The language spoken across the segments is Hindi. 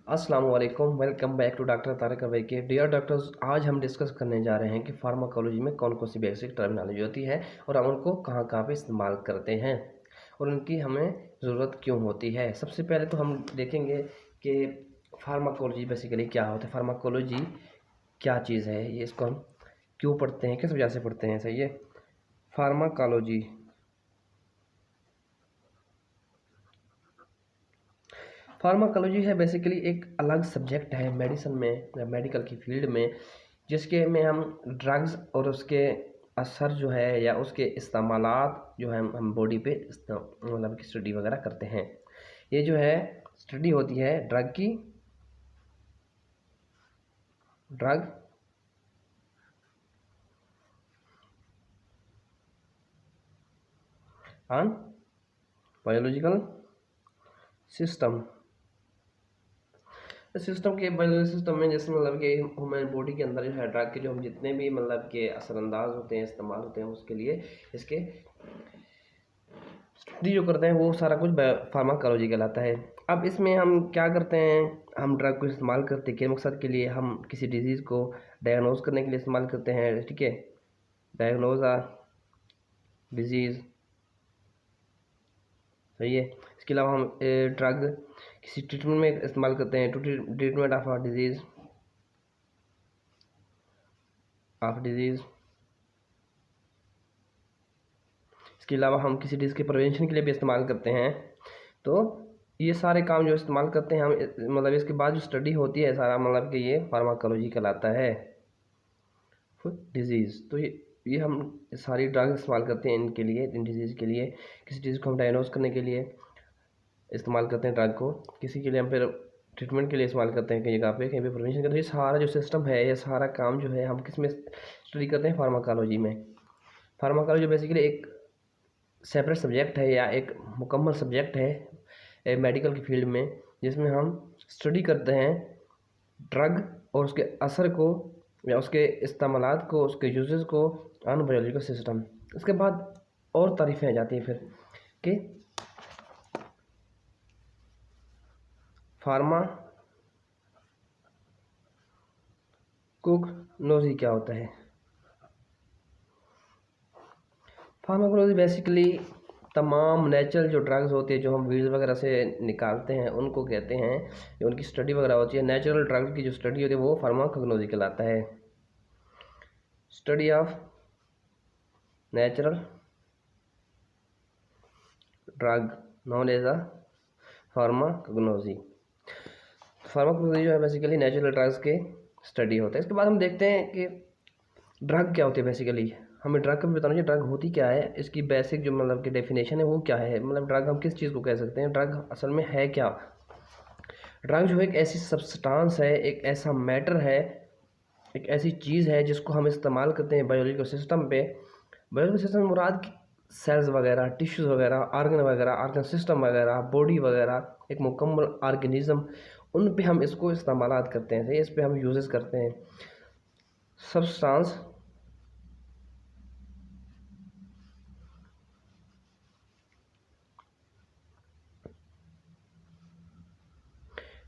अस्सलाम वालेकुम, welcome back to doctor Tariq अवैध के। डियर डॉक्टर्स, आज हम डिस्कस करने जा रहे हैं कि फार्माकोलॉजी में कौन कौन सी बेसिक टर्मिनोलॉजी होती है और हम उनको कहाँ कहाँ पे इस्तेमाल करते हैं और उनकी हमें ज़रूरत क्यों होती है। सबसे पहले तो हम देखेंगे कि फार्माकोलॉजी बेसिकली क्या होता है, फार्माकोलॉजी क्या चीज़ है, ये इसको हम क्यों पढ़ते हैं, किस वजह से पढ़ते हैं। सही है। फार्माकोलॉजी फार्माकोलॉजी है बेसिकली एक अलग सब्जेक्ट है मेडिसिन में या मेडिकल की फील्ड में, जिसके में हम ड्रग्स और उसके असर जो है या उसके इस्तेमालात जो है हम बॉडी पे मतलब की स्टडी वगैरह करते हैं। ये जो है स्टडी होती है ड्रग की, drug on biological system. System के बायोलॉजी सिस्टम में जैसे मतलब कि हमारे बॉडी के अंदर जो है ड्रग के जो हम जितने भी मतलब के असरअंदाज होते हैं, इस्तेमाल होते हैं, उसके लिए इसके स्टडी जो करते हैं वो सारा कुछ फार्माकोलॉजी कहलाता है। अब इसमें हम क्या करते हैं, हम ड्रग को इस्तेमाल करते हैं किस मकसद के लिए, हम किसी डिजीज़ को डायग्नोज करने के लिए इस्तेमाल करते हैं। ठीक है, डायग्नोज आ डिजीज़। सही है। इसके अलावा हम ड्रग किसी ट्रीटमेंट में इस्तेमाल करते हैं टू ट्रीटमेंट ऑफ डिजीज़। इसके अलावा हम किसी डिजीज़ के प्रिवेंशन के लिए भी इस्तेमाल करते हैं। तो ये सारे काम जो इस्तेमाल करते हैं हम, मतलब इसके बाद जो स्टडी होती है सारा मतलब कि ये फार्माकोलॉजी कहलाता है डिजीज़। तो ये हम सारी ड्रग इस्तेमाल करते हैं इनके लिए, इन डिजीज़ के लिए। किसी चीज़ को हम डायग्नोज करने के लिए इस्तेमाल करते हैं ड्रग को, किसी के लिए हम फिर ट्रीटमेंट के लिए इस्तेमाल करते हैं कई जगह पे, कहीं पे प्रिवेंशन करते हैं। ये सारा जो सिस्टम है, ये सारा काम जो है हम किस में स्टडी करते हैं, फार्माकोलॉजी में। फार्माकोलॉजी बेसिकली एक सेपरेट सब्जेक्ट है या एक मुकम्मल सब्जेक्ट है मेडिकल की फील्ड में, जिसमें हम स्टडी करते हैं ड्रग और उसके असर को या उसके इस्तेमालात को, उसके यूजेस को ऑन बायोलॉजिकल सिस्टम। इसके बाद और तारीफ़ें आ जाती हैं फिर कि फार्माकोग्नोसी क्या होता है। फार्माकोलॉजी बेसिकली तमाम नेचुरल जो ड्रग्स होते हैं जो हम वीड्स वगैरह से निकालते हैं उनको कहते हैं, जो उनकी स्टडी वगैरह होती है, नेचुरल ड्रग्स की जो स्टडी होती है वो फार्माकोग्नोसी कहलाता है। Study of natural drug known as a pharmacognosy. Pharmacognosy जो है बेसिकली नेचुरल ड्रग्स के स्टडी होता है। इसके बाद हम देखते हैं कि ड्रग क्या होती है। बेसिकली हमें ड्रग का भी बताना चाहिए, ड्रग होती क्या है, इसकी बेसिक जो मतलब की डेफिनेशन है वो क्या है, मतलब ड्रग हम किस चीज़ को कह सकते हैं, ड्रग असल में है क्या। ड्रग जो है एक ऐसी सब्सटेंस है, एक ऐसा मैटर है, एक ऐसी चीज़ है जिसको हम इस्तेमाल करते हैं बायोलॉजिकल सिस्टम पे। बायोलॉजिकल सिस्टम मुराद सेल्स वगैरह, टिश्यूज़ वगैरह, ऑर्गन सिस्टम वगैरह, बॉडी वगैरह, एक मुकम्मल ऑर्गेनिज्म, उन पे हम इसको इस्तेमाल करते हैं, इस पे हम यूजेस करते हैं। Substance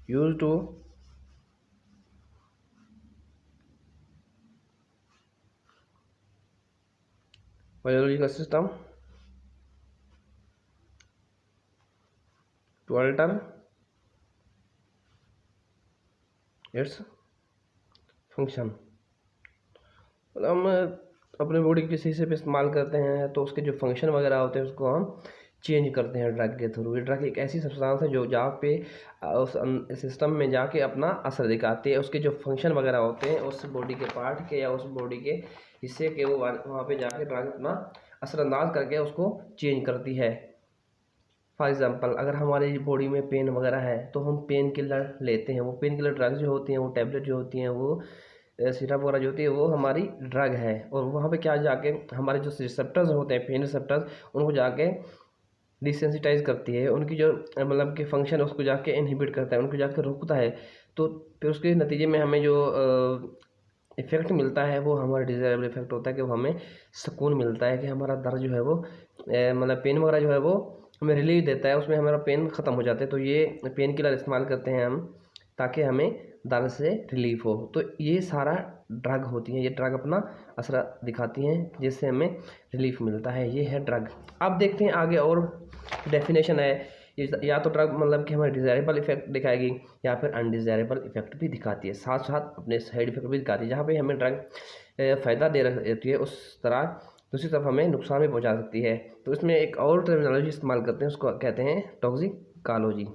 used to biological system to alter its function। मतलब हम अपने बॉडी के किसी हिस्से पे इस्तेमाल करते हैं तो उसके जो फंक्शन वगैरह होते हैं उसको हम चेंज करते हैं ड्रग के थ्रू। ये ड्रग एक ऐसी सब्सटेंस है जो जहाँ पे उस सिस्टम में जाके अपना असर दिखाती है, उसके जो फंक्शन वगैरह होते हैं उस बॉडी के पार्ट के या उस बॉडी के हिस्से के, वो वहाँ पे जाके ड्रग अपना असरअंदाज करके उसको चेंज करती है। फॉर एग्ज़ाम्पल अगर हमारी बॉडी में पेन वगैरह है तो हम पेन किलर लेते हैं, वो पेन किलर ड्रग जो होती हैं, वो टैबलेट जो होती हैं, वो सिरप वगैरह जो होती है वो हमारी ड्रग है। और वहाँ पे क्या जाके हमारे जो रिसेप्टर्स होते हैं, पेन रिसेप्टर्स, उनको जाके डिसेंसिटाइज करती है, उनकी जो मतलब कि फंक्शन है उसको जाके इनहिबिट करता है, उनको जाके रोकता है। तो फिर उसके नतीजे में हमें जो इफ़ेक्ट मिलता है वो हमारा डिज़ायरेबल इफ़ेक्ट होता है कि वो हमें सुकून मिलता है कि हमारा दर्द जो है वो मतलब पेन वगैरह जो है वो हमें रिलीफ देता है, उसमें हमारा पेन ख़त्म हो जाता है। तो ये पेन किलर इस्तेमाल करते हैं हम ताकि हमें दर्द से रिलीफ हो। तो ये सारा ड्रग होती हैं, ये ड्रग अपना असर दिखाती हैं जिससे हमें रिलीफ मिलता है। ये है ड्रग। अब देखते हैं आगे और डेफिनेशन है। या तो ड्रग मतलब कि हमें डिज़ायरेबल इफेक्ट दिखाएगी या फिर अनडिज़ायरेबल इफेक्ट भी दिखाती है, साथ साथ अपने साइड इफेक्ट भी दिखाती है। जहाँ पे हमें ड्रग फ़ायदा दे रहती है उस तरह दूसरी तरफ हमें नुकसान भी पहुँचा सकती है। तो इसमें एक और टर्मिनोलॉजी इस्तेमाल करते हैं, उसको कहते हैं टॉक्सिकोलॉजी।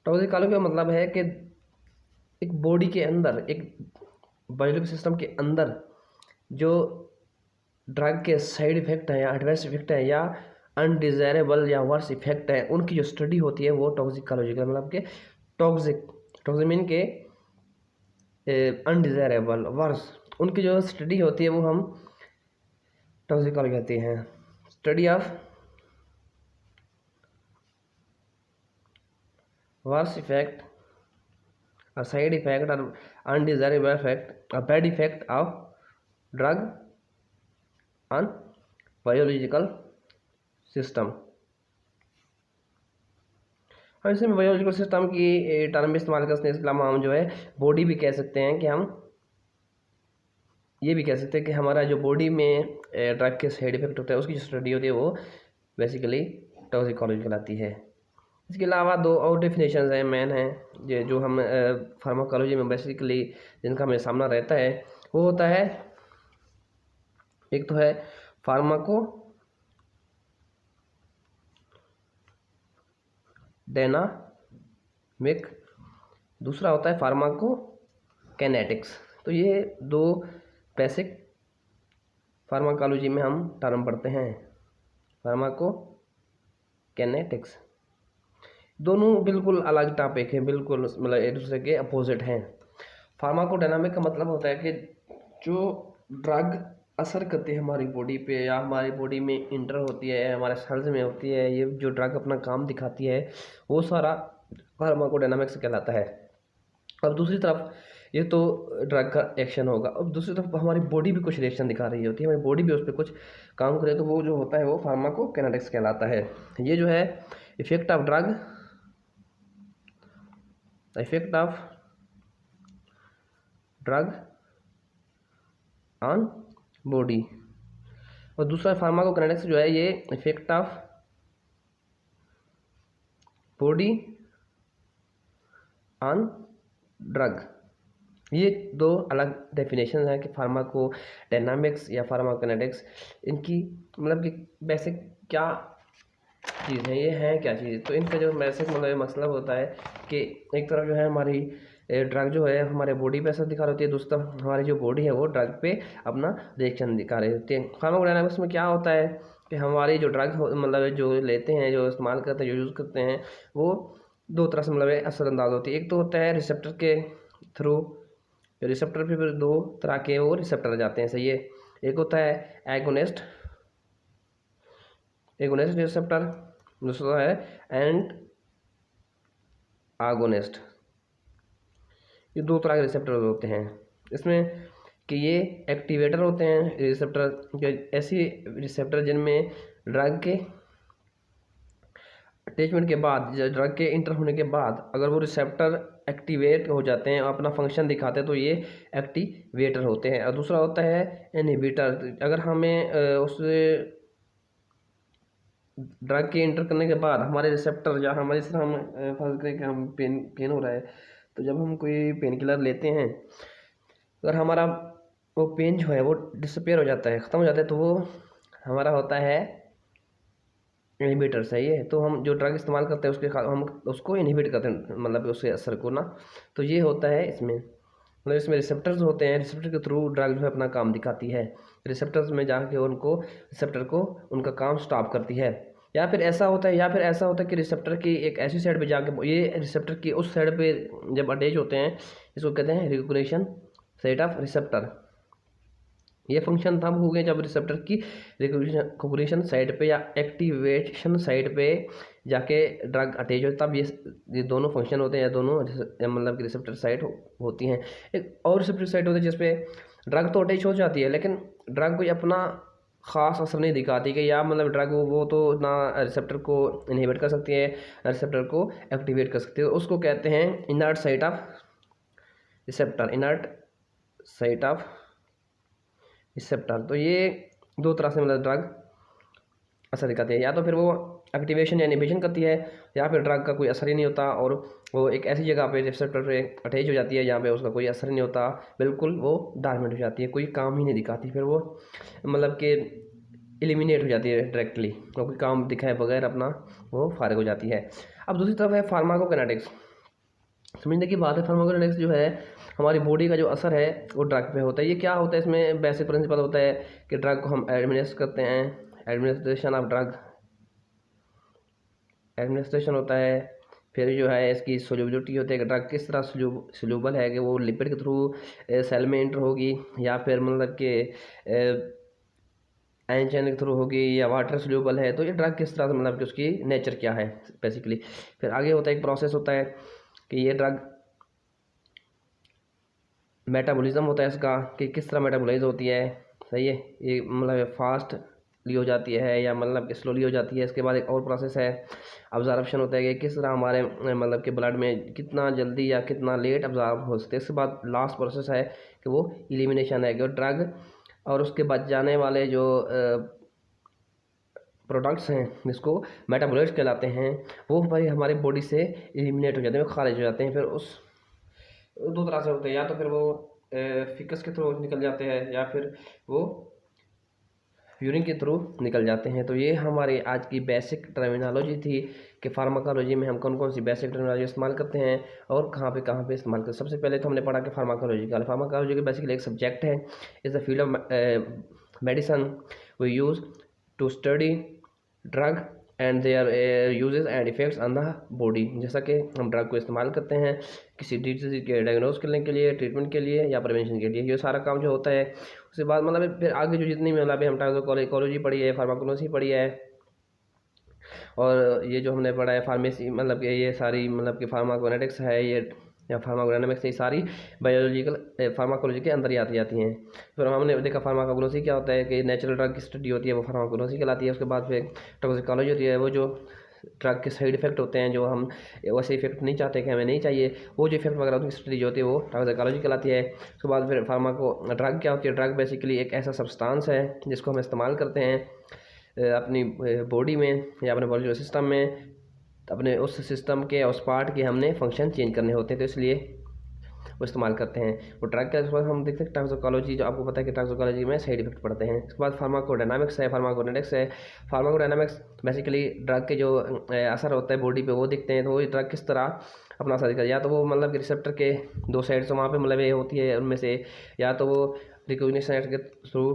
टॉक्सिकोलॉजी का मतलब है कि एक बॉडी के अंदर, एक बायोलॉजिकल सिस्टम के अंदर जो ड्रग के साइड इफेक्ट हैं या एडवर्स इफेक्ट है या अनडिज़ायरेबल या वर्स इफेक्ट है, उनकी जो स्टडी होती है वो टॉक्सिकोलॉजी का मतलब कि टॉक्सिक मीन के अनडिज़ायरेबल वर्स, उनकी जो स्टडी होती है वो हम टॉक्सिकोलॉजी कहते हैं। Study of worse effect, a side effect or undesirable effect, a bad effect of drug on biological system। हम इसमें बायोलॉजिकल सिस्टम की टर्म भी इस्तेमाल करते हैं। इसके अलावा हम जो है बॉडी भी कह सकते हैं कि हम ये भी कह सकते हैं कि हमारा जो बॉडी में ड्रग के साइड इफेक्ट होता है उसकी जो स्टडी होती है वो बेसिकली टॉक्सिकोलॉजी कहलाती है। इसके अलावा दो और डेफिनेशंस हैं, मेन हैं ये जो हम फार्माकोलॉजी में बेसिकली जिनका हमें सामना रहता है, वो होता है एक तो है फार्माको डायनामिक, दूसरा होता है फार्माको कैनेटिक्स। तो ये दो बेसिक फार्माकोलॉजी में हम टर्म पढ़ते हैं, फार्माको कैनेटिक्स। दोनों बिल्कुल अलग टॉपिक है, बिल्कुल मतलब एक दूसरे के अपोजिट हैं। फार्माकोडायनामिक का मतलब होता है कि जो ड्रग असर करती है हमारी बॉडी पे या हमारी बॉडी में इंटर होती है, हमारे सेल्स में होती है, ये जो ड्रग अपना काम दिखाती है वो सारा फार्माकोडायनामिक्स कहलाता है। अब दूसरी तरफ ये तो ड्रग का एक्शन होगा, अब दूसरी तरफ हमारी बॉडी भी कुछ रिएक्शन दिखा रही होती है, हमारी बॉडी भी उस पर कुछ काम करे, तो वो जो होता है वो फार्माकोकाइनेटिक्स कहलाता है। ये जो है effect of drug, effect of drug on body, और दूसरा फार्माकोकाइनेटिक्स जो है ये effect of body on drug. ये दो अलग डेफिनेशन हैं कि फार्माकोडायनामिक्स या फार्माकोकाइनेटिक्स, इनकी मतलब कि बेसिक क्या चीज़ है, ये है क्या चीज़। तो इनका जो बेसिक मतलब होता है कि एक तरफ जो है हमारी ड्रग जो है हमारे बॉडी पे असर दिखा रही होती है, दूसरी तरफ हमारी जो बॉडी है वो ड्रग पे अपना रिएक्शन दिखा रही होती है। फार्माकोडायनामिक्स में क्या होता है कि हमारी जो ड्रग मतलब जो लेते हैं, जो इस्तेमाल करते हैं, जो यूज़ करते हैं, वो दो तरह से मतलब असरअंदाज होती है। एक तो होता है रिसेप्टर के थ्रू, रिसेप्टर पे फिर दो तरह के वो रिसेप्टर जाते हैं, सही है। एक होता है एगोनिस्ट रिसेप्टर, दूसरा है एंड आगोनिस्ट। ये दो तरह के रिसेप्टर होते हैं इसमें कि ये एक्टिवेटर होते हैं रिसेप्टर, ऐसी रिसेप्टर जिनमें ड्रग के अटैचमेंट के बाद, ड्रग के इंटर होने के बाद अगर वो रिसेप्टर एक्टिवेट हो जाते हैं, अपना फंक्शन दिखाते हैं, तो ये एक्टिवेटर होते हैं। और दूसरा होता है इनहिबिटर। अगर हमें उस ड्रग के इंटर करने के बाद हमारे रिसेप्टर या हमारे जैसे हम फर्ज करें कि हम पेन हो रहा है, तो जब हम कोई पेन किलर लेते हैं, अगर हमारा वो पेन जो है वो डिसअपेयर हो जाता है, ख़त्म हो जाता है, तो वो हमारा होता है इनहिबिटर, सही है। तो हम जो ड्रग इस्तेमाल करते हैं उसके हम उसको इनहिबिट करते हैं, मतलब उसके असर को ना। तो ये होता है इसमें, मतलब इसमें रिसेप्टर्स होते हैं, रिसेप्टर के थ्रू ड्रग जो है अपना काम दिखाती है, रिसेप्टर्स में जाके उनको रिसेप्टर को उनका काम स्टॉप करती है। या फिर ऐसा होता है कि रिसेप्टर की एक ऐसी साइड पे जाके, ये रिसेप्टर की उस साइड पे जब अटैच होते हैं, इसको कहते हैं रिकग्निशन साइट ऑफ रिसेप्टर। ये फंक्शन तब हो गए जब रिसेप्टर की रिकग्निशन साइट पे या एक्टिवेशन साइट पे जाके ड्रग अटैच हो, तब ये दोनों फंक्शन होते हैं, या दोनों मतलब कि रिसेप्टर साइट होती हैं। एक और रिसेप्टर साइट होती है जिसपे ड्रग तो अटैच हो जाती है, लेकिन ड्रग कोई अपना ख़ास असर नहीं दिखाती कि या मतलब ड्रग वो तो ना रिसेप्टर को इनहिबिट कर सकती है ना रिसेप्टर को एक्टिवेट कर सकती है, उसको कहते हैं inert site of receptor, inert site of receptor. तो ये दो तरह से मतलब ड्रग असर दिखाती है, या तो फिर वो एक्टिवेशन या इनहिबिशन करती है, या फिर ड्रग का कोई असर ही नहीं होता और वो एक ऐसी जगह पे रिसेप्टर पे अटैच हो जाती है जहाँ पे उसका कोई असर नहीं होता, बिल्कुल वो डोर्मेंट हो जाती है, कोई काम ही नहीं दिखाती, फिर वो मतलब कि एलिमिनेट हो जाती है डायरेक्टली, वो कोई काम दिखाए बगैर अपना वो फारिग हो जाती है। अब दूसरी तरफ है फार्माकोकाइनेटिक्स। समझने की बात है, फार्माकोकाइनेटिक्स जो है हमारी बॉडी का जो असर है वो ड्रग पे होता है। ये क्या होता है, इसमें बेसिक प्रिंसिपल होता है कि ड्रग को हम एडमिनिस्ट्रेट करते हैं, एडमिनिस्ट्रेशन ऑफ ड्रग, एडमिनिस्ट्रेशन होता है। फिर जो है इसकी सोल्यूबिलिटी होती है कि ड्रग किस तरह सोल्यूबल है, कि वो लिपिड के थ्रू सेल में इंटर होगी या फिर मतलब कि आयन चैनल के थ्रू होगी या वाटर सोल्यूबल है, तो ये ड्रग किस तरह से मतलब कि उसकी नेचर क्या है बेसिकली। फिर आगे होता है एक प्रोसेस होता है कि ये ड्रग मेटाबॉलिज्म होता है इसका, कि किस तरह मेटाबोलाइज होती है, सही है, ये मतलब फास्ट ली हो जाती है या मतलब कि स्लोली हो जाती है। इसके बाद एक और प्रोसेस है ऑब्जर्वेशन होता है कि किस तरह हमारे मतलब कि ब्लड में कितना जल्दी या कितना लेट ऑब्जर्व हो सकते हैं। इसके बाद लास्ट प्रोसेस है कि वो एलिमिनेशन है, कि ड्रग और उसके बच जाने वाले जो प्रोडक्ट्स हैं जिसको मेटाबोलाइट्स कहलाते हैं, वो भाई हमारी बॉडी से एलिमिनेट हो जाते हैं, खारिज हो जाते हैं। फिर उस दो तरह से होते हैं, या तो फिर वो फिकस के थ्रू निकल जाते हैं या फिर वो यूरिन के थ्रू निकल जाते हैं। तो ये हमारी आज की बेसिक टर्मिनोलॉजी थी कि फार्माकोलॉजी में हम कौन कौन सी बेसिक टर्मिनोलॉजी इस्तेमाल करते हैं और कहाँ पे इस्तेमाल करते हैं। सबसे पहले तो हमने पढ़ा कि फार्माकोलॉजी बेसिकली एक सब्जेक्ट है, is the field of medicine we use to study drug and their uses and effects on the body. जैसा कि हम ड्रग को इस्तेमाल करते हैं किसी डिजीज के डायग्नोज करने के लिए, ट्रीटमेंट के लिए या प्रिवेंशन के लिए, ये सारा काम जो होता है। उसके बाद मतलब फिर आगे जो जितनी मतलब हम टॉक्सिकोलॉजी पढ़ी है, फार्माकोलॉजी पढ़ी है, और ये जो हमने पढ़ा है फार्मेसी, मतलब कि ये सारी मतलब कि फार्माकोकाइनेटिक्स है ये या फार्माकोडायनामिक्स, ये सारी बायोलॉजिकल फार्माकोलॉजी के अंदर ही आती जाती हैं। फिर हमने देखा फार्माकोलॉजी क्या होता है कि नेचुरल ड्रग की स्टडी होती है, वो फार्माकोलॉजी कहलाती है। उसके बाद फिर टॉक्सिकोलॉजी होती है, वो जो ड्रग के साइड इफेक्ट होते हैं जो हम वैसे इफेक्ट नहीं चाहते कि हमें नहीं चाहिए, वो जो इफेक्ट वगैरह उनकी स्टडी जो होती है वो टॉक्सिकोलॉजी कहलाती है। उसके बाद फिर ड्रग क्या होती है, ड्रग बेसिकली एक ऐसा सब्सटेंस है जिसको हम इस्तेमाल करते हैं अपनी बॉडी में या अपने बॉडी सिस्टम में, अपने उस सिस्टम के उस पार्ट के हमने फंक्शन चेंज करने होते हैं, तो इसलिए वो इस्तेमाल करते हैं। वो ड्रग के बाद हम देखते हैं टॉक्सिकोलॉजी, जो आपको पता है कि टॉक्सिकोलॉजी में साइड इफेक्ट पड़ते हैं। इसके बाद फार्माकोडायनामिक्स है, फार्माकोकाइनेटिक्स है। फार्माकोडायनामिक्स बेसिकली ड्रग के जो असर होता है बॉडी पे वो देखते हैं, तो वो ड्रग किस तरह अपना असर दिखता है, या तो वो मतलब कि रिसेप्टर के दो साइड्स वहाँ पे मतलब ये होती है उनमें से, या तो वो रिकॉग्निशन के थ्रू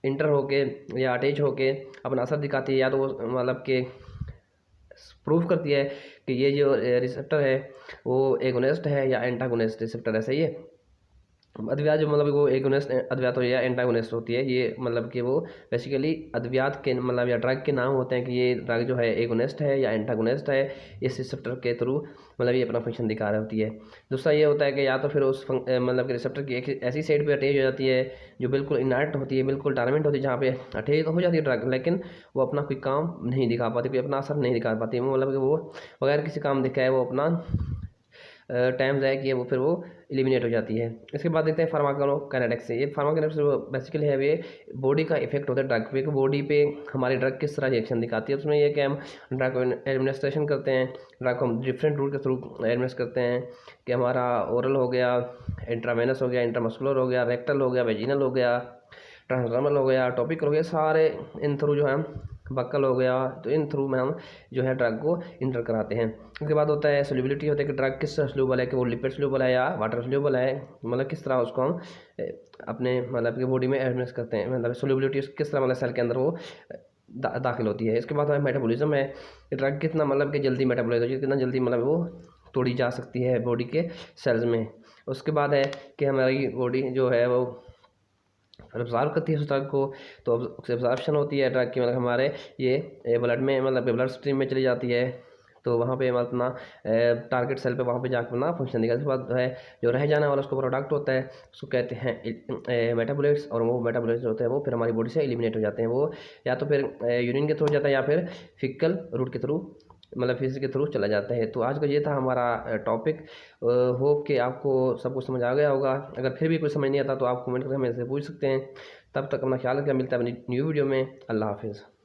इंटर होके या अटैच होके अपना असर दिखाती है, या तो वो मतलब कि प्रूफ करती है कि ये जो रिसेप्टर है वो एगोनिस्ट है या एंटागोनिस्ट रिसेप्टर है, सही है। अद्वियात जो मतलब वो एगोनिस्ट अद्वियात हो या एंटागोनिस्ट होती है, ये मतलब कि वो बेसिकली अद्वियात के मतलब या ड्रग के नाम होते हैं कि ये ड्रग जो है एगोनिस्ट है या एंटागोनिस्ट है, इस रिसेप्टर के थ्रू मतलब ये अपना फंक्शन दिखा रही होती है। दूसरा ये होता है कि या तो फिर उस मतलब कि रिसेप्टर की एक ऐसी साइड पे अटैच हो जाती है जो बिल्कुल इनर्ट होती है, बिल्कुल डोर्मेंट होती है, जहाँ पे अटैच तो हो जाती है ड्रग, लेकिन वो अपना कोई काम नहीं दिखा पाती, कोई अपना असर नहीं दिखा पाती, मतलब कि वो बगैर किसी काम दिखाए वो अपना टाइम ज़ाया किए वो फिर वो एलिमिनेट हो जाती है। इसके बाद देखते हैं फार्माकोकाइनेटिक्स से। ये फार्माकोकाइनेटिक्स बेसिकली है ये बॉडी का इफेक्ट होता है ड्रग पे, बॉडी पे हमारी ड्रग किस तरह रिएक्शन दिखाती है। उसमें ये कि हम ड्रग को एडमिनिस्ट्रेशन करते हैं, ड्रग को हम डिफरेंट रूट के थ्रू एडमिनिस्ट करते हैं, कि हमारा ओरल हो गया, इंट्रावेनस हो गया, इंट्रामस्कुलर हो गया, रेक्टल हो गया, वेजिनल हो गया, ट्रांसडर्मल हो गया, टॉपिकल हो गया, सारे इन थ्रू जो है बक्कल हो गया, तो इन थ्रू में हम जो है ड्रग को इंटर कराते हैं। उसके बाद होता है सोल्यूबिलिटी, होता है कि ड्रग किस सोल्यूबल है, कि वो लिपिड सोल्यूबल है या वाटर सोल्यूबल है, मतलब किस तरह उसको हम अपने मतलब कि बॉडी में एडमिनिस्ट करते हैं, मतलब सोल्यूबिलिटी किस तरह मतलब सेल के अंदर वो दाखिल होती है। इसके बाद मेटाबॉलिज्म है, कि ड्रग कितना मतलब कि जल्दी मेटाबॉलाइज होती है, कितना जल्दी मतलब वो तोड़ी जा सकती है बॉडी के सेल्स में। उसके बाद है कि हमारी बॉडी जो है वो ऑब्जर्व करती है उस ड्रग को, तो ऑब्जर्वेशन होती है ड्रग की, मतलब हमारे ये ब्लड में मतलब ब्लड स्ट्रीम में चली जाती है, तो वहाँ पे अपना टारगेट सेल पे वहाँ पे जाकर अपना फंक्शन देगा। उसके बाद है जो रह जाने वाला उसको प्रोडक्ट होता है, उसको कहते हैं मेटाबोलाइट्स। और वो मेटाबोलाइट्स होते हैं वो फिर हमारी बॉडी से एलिमिनेट हो जाते हैं। वो या तो फिर यूरिन के थ्रू जाता है या फिर फिकल रूट के थ्रू, मतलब फिजिक्स के थ्रू चला जाता है। तो आज का ये था हमारा टॉपिक। होप कि आपको सब कुछ समझ आ गया होगा। अगर फिर भी कुछ समझ नहीं आता तो आप कमेंट करके मेरे से पूछ सकते हैं। तब तक अपना ख्याल रखिए, मिलता है अपनी न्यू वीडियो में। अल्लाह हाफिज़।